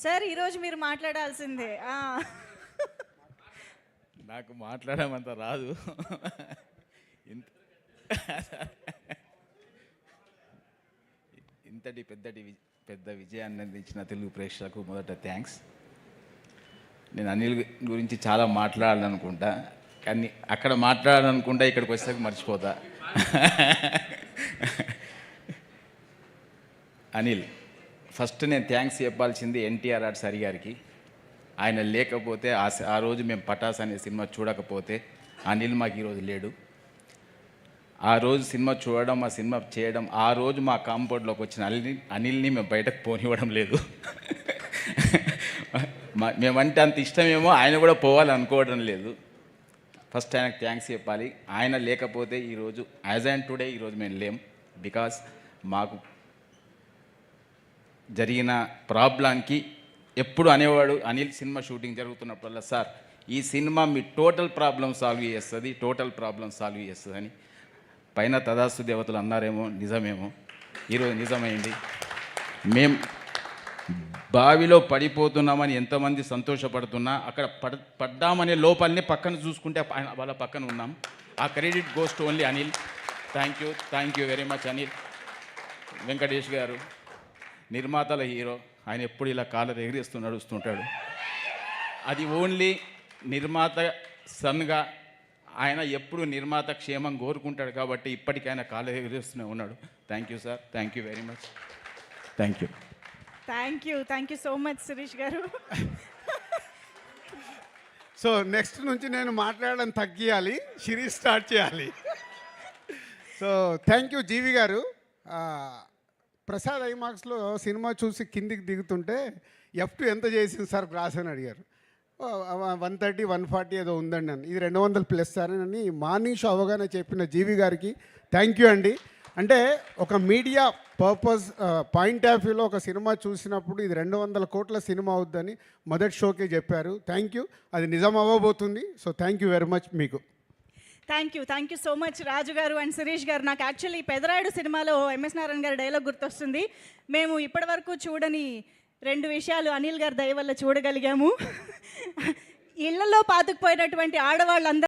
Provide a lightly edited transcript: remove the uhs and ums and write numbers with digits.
Sir ఈరోజు మీరు మాట్లాడాల్సిందే. నాకు మాట్లాడమంత రాదు. ఇంత ఇంతటి పెద్ద విజయాన్ని అందించిన తెలుగు ప్రేక్షకులకు మొదట థ్యాంక్స్. నేను అనిల్ గురించి చాలా మాట్లాడాలనుకుంటా, కానీ అక్కడ మాట్లాడాలనుకుంటా ఇక్కడికి వచ్చేసరికి మర్చిపోతా. అనిల్, ఫస్ట్ నేను థ్యాంక్స్ చెప్పాల్సింది ఎన్టీఆర్ ఆర్ట్స్ హరి గారికి. ఆయన లేకపోతే ఆ రోజు మేము పటాస్ అనే సినిమా చూడకపోతే అనిల్ మాకు ఈరోజు లేడు. ఆ రోజు సినిమా చూడడం, ఆ సినిమా చేయడం, ఆ రోజు మా కాంపౌండ్లోకి వచ్చిన అనిల్ని మేము బయటకు పోనివ్వడం లేదు. మేమంటే అంత ఇష్టమేమో, ఆయన కూడా పోవాలనుకోవడం లేదు. ఫస్ట్ ఆయనకు థ్యాంక్స్ చెప్పాలి. ఆయన లేకపోతే ఈరోజు యాజ్ అండ్ టుడే ఈరోజు మేము లేం. బికాస్ మాకు జరిగిన ప్రాబ్లంకి ఎప్పుడు అనేవాడు అనిల్ సినిమా షూటింగ్ జరుగుతున్నప్పుడల్లా, సార్ ఈ సినిమా మీ టోటల్ ప్రాబ్లం సాల్వ్ చేస్తుంది అని. పైన తదాస్తు దేవతలు అన్నారేమో, నిజమేమో, ఈరోజు నిజమైంది. మేం బావిలో పడిపోతున్నామని ఎంతమంది సంతోషపడుతున్నా, అక్కడ పడ్డామనే లోపలనే పక్కన చూసుకుంటే వాళ్ళ పక్కన ఉన్నాం. ఆ credit goes to only Anil. Thank you very much Anil. Venkatesh గారు నిర్మాతల హీరో, ఆయన ఎప్పుడు ఇలా కాలర్ ఎగిరేస్తూ నడుస్తుంటాడు. అది ఓన్లీ నిర్మాత సన్గా ఆయన ఎప్పుడు నిర్మాత క్షేమం కోరుకుంటాడు కాబట్టి ఇప్పటికైనా కాలర్ ఎగిరేస్తూనే ఉన్నాడు. Thank you sir, thank you very much. Thank you so much Shirish గారు. సో నెక్స్ట్ నుంచి నేను మాట్లాడడం తగ్గియాలి, శిరీష్ స్టార్ట్ చేయాలి. సో థ్యాంక్ యూ జీవి గారు. ప్రసాద్ ఐమాక్స్లో సినిమా చూసి కిందికి దిగుతుంటే F2 ఎంత చేసింది సార్ గ్రాస్ అని అడిగారు. 130, 140 ఏదో ఉందండి అని. ఇది 200+ సార్ అని మార్నింగ్ షో అవగానే చెప్పిన జీవి గారికి థ్యాంక్ యూ అండి. అంటే ఒక మీడియా పర్పస్ పాయింట్ ఆఫ్ వ్యూలో ఒక సినిమా చూసినప్పుడు ఇది 200 కోట్ల సినిమా అవుద్దని మొదటి షోకే చెప్పారు. Thank you. అది నిజం అవ్వబోతుంది. So thank you very much మీకు. Thank you so much Raju గారు అండ్ శిరీష్ గారు. నాకు యాక్చువల్లీ పెదరాయుడు సినిమాలో ఎంఎస్ నారాయణ గారి డైలాగ్ గుర్తొస్తుంది. మేము ఇప్పటివరకు చూడని 2 విషయాలు అనిల్ గారి దయ వల్ల చూడగలిగాము. ఇళ్లలో పాతుకుపోయినటువంటి ఆడవాళ్ళందరూ